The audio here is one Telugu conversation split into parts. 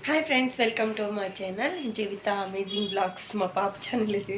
Hi friends, welcome to my channel Jeevitha amazing blogs. మా పాప ఛానల్ ఇది.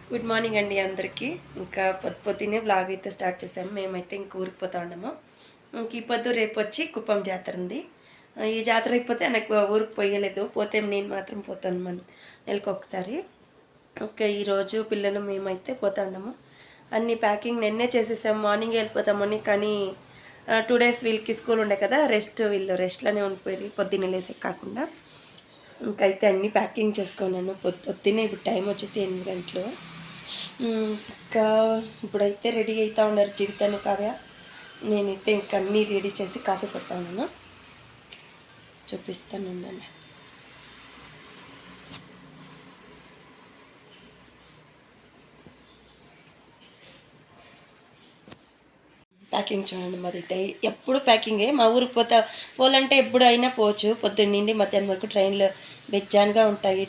గుడ్ మార్నింగ్ అండి అందరికీ. ఇంకా పొద్దున్నే బ్లాగ్ అయితే స్టార్ట్ చేసాము. మేమైతే ఇంక ఊరికి పోతా ఉన్నాము. ఇంక ఈ పొద్దు రేపు వచ్చి కుప్పం జాతర ఉంది. ఈ జాతర అయిపోతే నాకు ఊరికి పోయలేదు, పోతే నేను మాత్రం పోతాను నెలకు ఒకసారి. ఓకే, ఈరోజు పిల్లలు మేమైతే పోతా ఉన్నాము. అన్ని ప్యాకింగ్ నిన్నే చేసేసాము. మార్నింగ్ వెళ్ళిపోతామని, కానీ 2 days వీళ్ళకి స్కూల్ ఉండే కదా, వీళ్ళు రెస్ట్లోనే ఉండిపోయి పొద్దున్నే లేసే కాకుండా. ఇంకైతే అన్నీ ప్యాకింగ్ చేసుకున్నాను పొద్దున్నే. ఇప్పుడు టైం వచ్చేసి 8 గంటలు. ఇంకా ఇప్పుడైతే రెడీ అవుతూ ఉన్నారు జీవితాన్ని కావ్య. నేనైతే ఇంకా అన్నీ రెడీ చేసి కాఫీ పెడతా ఉన్నాను, చూపిస్తాను ఉండండి. ప్యాకింగ్ చూడండి, మాది ఎప్పుడు ప్యాకింగే. మా ఊరికి పోలంటే ఎప్పుడు అయినా పోవచ్చు. పొద్దున్న నుండి మధ్యాహ్నం వరకు ట్రైన్లు బెజ్జాన్గా ఉంటాయి.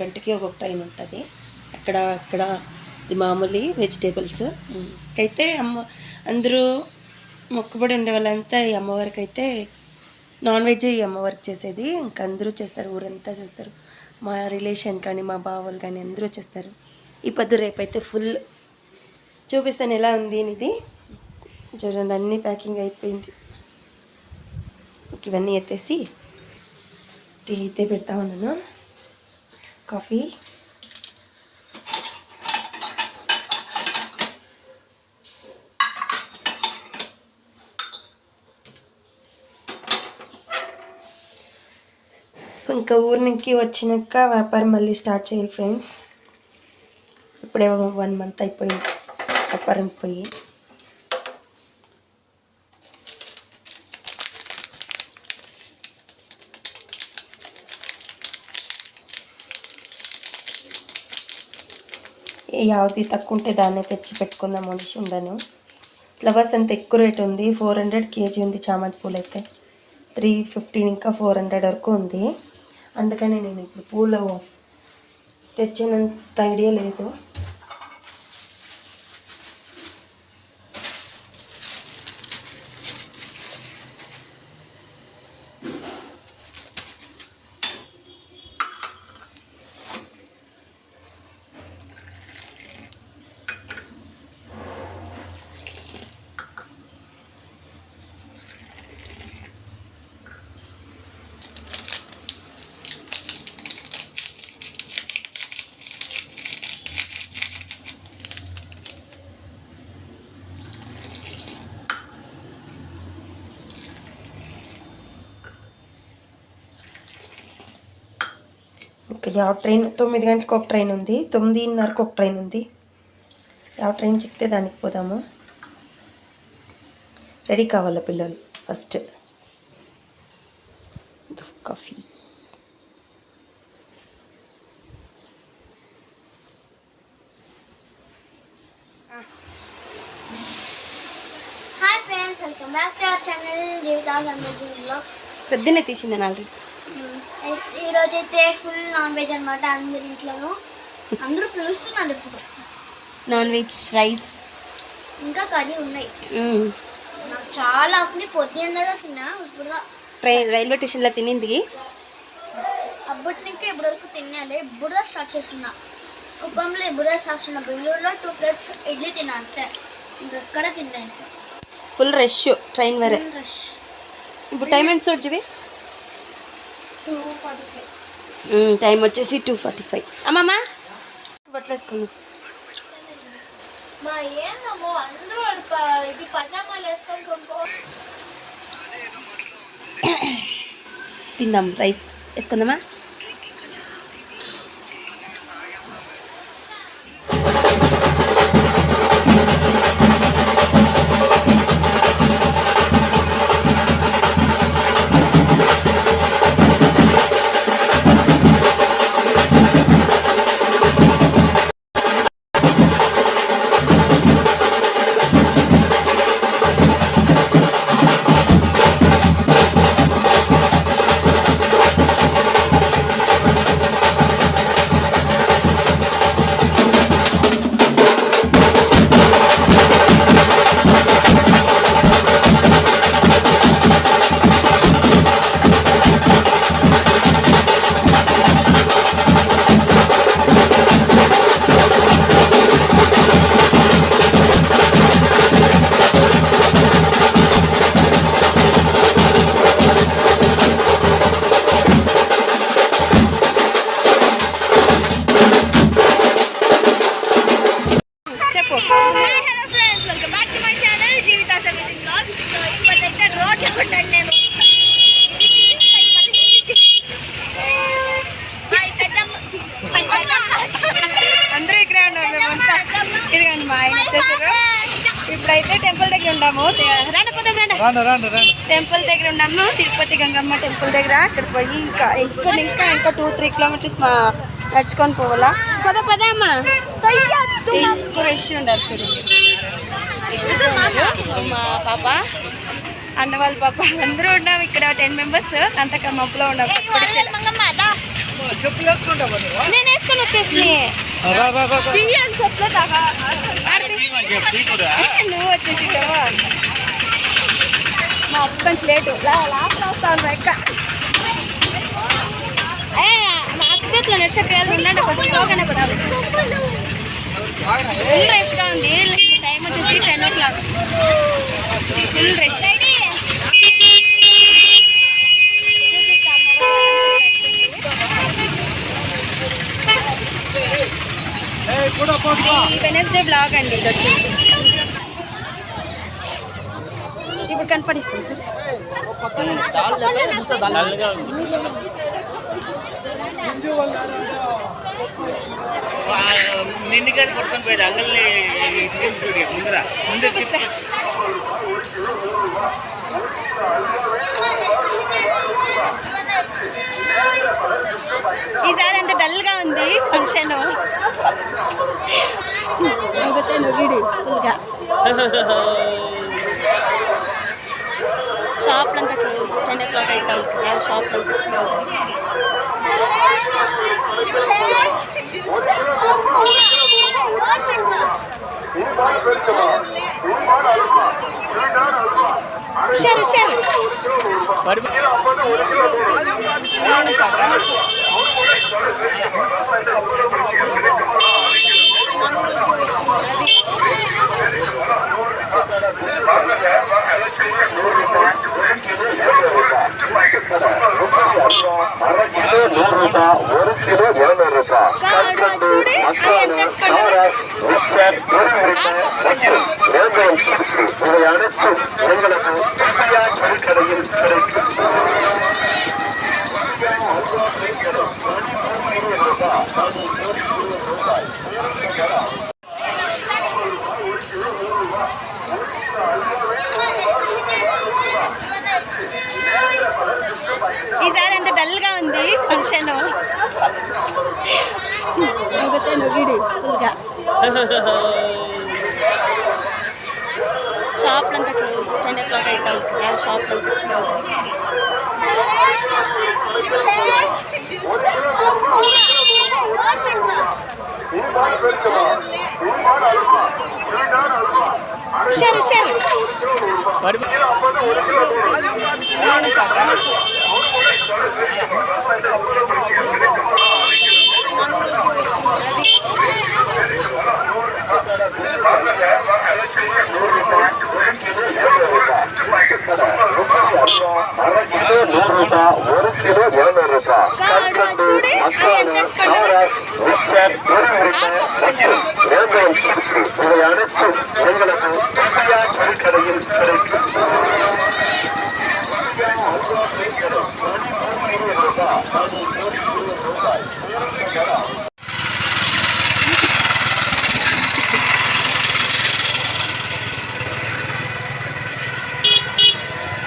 గంటకి ఒక్కొక్క ట్రైన్ ఉంటుంది. అక్కడ ఇది మామూలు వెజిటేబుల్స్. అయితే అందరూ మొక్కుబడి ఉండే వాళ్ళంతా ఈ అమ్మవారికి అయితే నాన్ వెజ్ ఈ అమ్మవారికి చేసేది. ఇంకా అందరూ చేస్తారు, ఊరంతా చేస్తారు. మా రిలేషన్ కానీ మా బావలు కానీ అందరూ చేస్తారు. ఈ పొద్దు రేపైతే ఫుల్ చూపిస్తాను ఎలా ఉంది ఇది. చూడండి, అన్నీ ప్యాకింగ్ అయిపోయింది. ఇవన్నీ ఎత్తేసి టీ అయితే పెడతా ఉన్నాను. కాఫీ ఇంకా ఊరి నుంచి వచ్చినాక వ్యాపారం మళ్ళీ స్టార్ట్ చేయాలి ఫ్రెండ్స్. ఇప్పుడే 1 month అయిపోయింది వ్యాపారం పోయి. యావది తక్కువ ఉంటే దాన్నే తెచ్చి పెట్టుకుందాం అనేసి ఉండను. ఫ్లవర్స్ అంత ఎక్కువ రేట్ ఉంది. 400 kg ఉంది చామంతి పూలు అయితే. 350 ఇంకా 400 వరకు ఉంది. అందుకని నేను ఇప్పుడు పూలు తెచ్చినంత ఐడియా లేదు. ఇంకా ట్రైన్ 9 గంటలకు ఒక ట్రైన్ ఉంది, 9:30కు ఒక ట్రైన్ ఉంది. ట్రైన్ చెప్తే దానికి పోదాము. రెడీ కావాలా పిల్లలు first. Coffee hi friends, welcome back to our channel Jeevitha's amazing blogs. పొద్దున్నే తీసింది ఆల్రెడీ. ఈరోజు అయితే ఫుల్ నాన్ వెజ్ అనమాట. అందరి ఇంట్లోనూ అందరూ పిలుస్తున్నారు. ఇప్పుడు నాన్ వెజ్ రైస్ ఇంకా కర్రీ ఉన్నాయి. నాకు చాలా ఆకుని పొద్దున్నగా తిన్నా. ఇప్పుడు రైల్వే స్టేషన్లో తినింది. అప్పటి నుంచి ఇప్పుడు వరకు తినాలి. ఇప్పుడు స్టార్ట్ చేస్తున్నా. కుప్పంలో ఇప్పుడు స్టార్ట్ చేస్తున్నా. బెంగళూరులో 2 plates ఇడ్లీ తిన్నా అంతే. ఇంకెక్కడ తిన్నా. ఇంకా ఫుల్ రష్ ట్రైన్ వరే. రష్. ఇప్పుడు టైం ఎంత చూడవి? 2:45. టైం వచ్చేసి 2:45. అమ్మమ్మ బట్టలు వేసుకున్నాం. మా ఏమో అందరూ ఇది పజామాలు వేసుకొని కొనుక్కో. తిందాం, రైస్ వేసుకుందామా? టెంపుల్ దగ్గర ఉన్నాము, తిరుపతి గంగమ్మ టెంపుల్ దగ్గర. అక్కడ పోయి ఇంకా 2-3 కిలోమీటర్స్ నడుచుకొని పోవాలా. పదమ్మా, రష్ ఉండాలి చూడండి. మా పాప, అన్న వాళ్ళ పాప అందరూ ఉన్నాము ఇక్కడ. 10 మెంబర్స్ అంతక మబ్బులో ఉన్నాము. నేను వేసుకొని వచ్చేసి నువ్వు వచ్చేసిటావా? మా అప్పు కొంచెం లేటు లాస్ట్ వస్తాను ఎక్క. మా అక్క చేతిలో నడిచేయాలి ఉండండి, కొంచెం స్లోగానే పోతాను. ఫుల్ రష్గా ఉంది. టైం వచ్చేసి 10 o'clock. Full rush. Wednesday blog అండి ఇది వచ్చేసి. ఇప్పుడు కనపడిస్తుంది సార్. నిన్నుగాని పట్టుకొని పోయేది అంగల్ని ముందర ఈసారి అంత డల్గా ఉంది ఫంక్షన్. షాప్లంతా క్లోజ్. 10 o'clock అవుతాం. షాప్లంతా క్లోజ్. షరు ఈసారి అంత డల్గా ఉంది ఫంక్షన్. షాప్లంతా క్లోజ్. 10 o'clock అవుతాం. షాప్లంతా క్లోజ్. షరు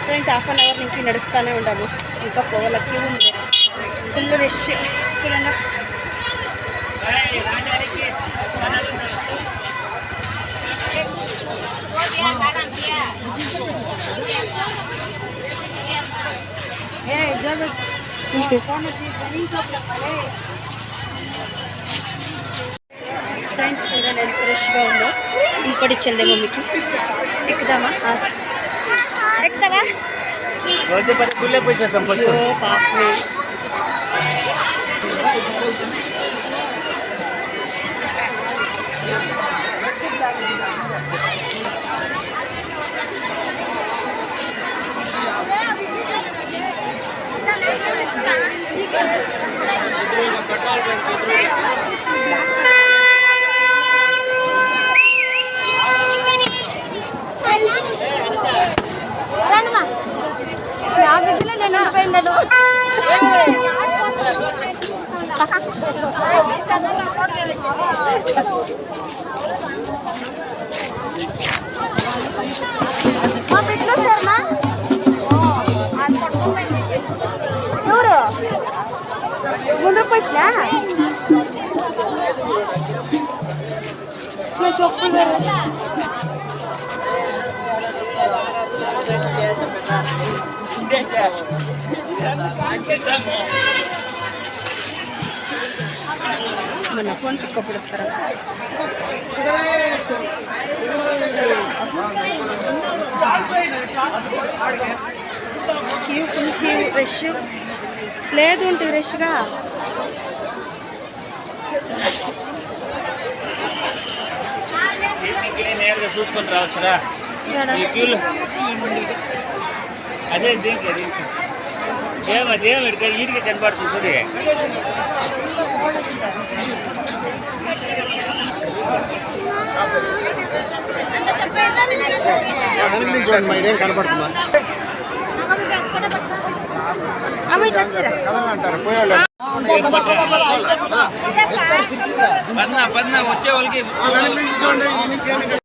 ఫ్రెండ్స్, 1/2 hour నుంచి నడుస్తూనే ఉంటాము. ఇంకా పోవాల, క్యూ ఉంది, ఫుల్ రష్ చూడండి. ఫ్రెండ్స్ చూడండి ఎంత ఫ్రెష్గా ఉందో. ఇంకొడిచ్చిందే మమ్మీకి. ఎక్కుదామా? ఎక్కుతావా? పాప మా బిడ్డ శర్మ ముందరకు పోసినా నా చెప్పులు మన ఫోన్ పికప్పుడు వస్తారా క్యూ రష్ లేదు ఉంటుంది రష్గా నేరుగా చూసుకొని రావచ్చురా ఈ క్యూలు అదే దీనికి అదేం ఇక్కడ ఈడికి కనపడుతుంది చూడే ఇదేం కనపడుతుందా అమ్మ ఇట్లా వచ్చారా అంటారు పోయేవాళ్ళు పద్నా వచ్చే వాళ్ళకి చూసుకొని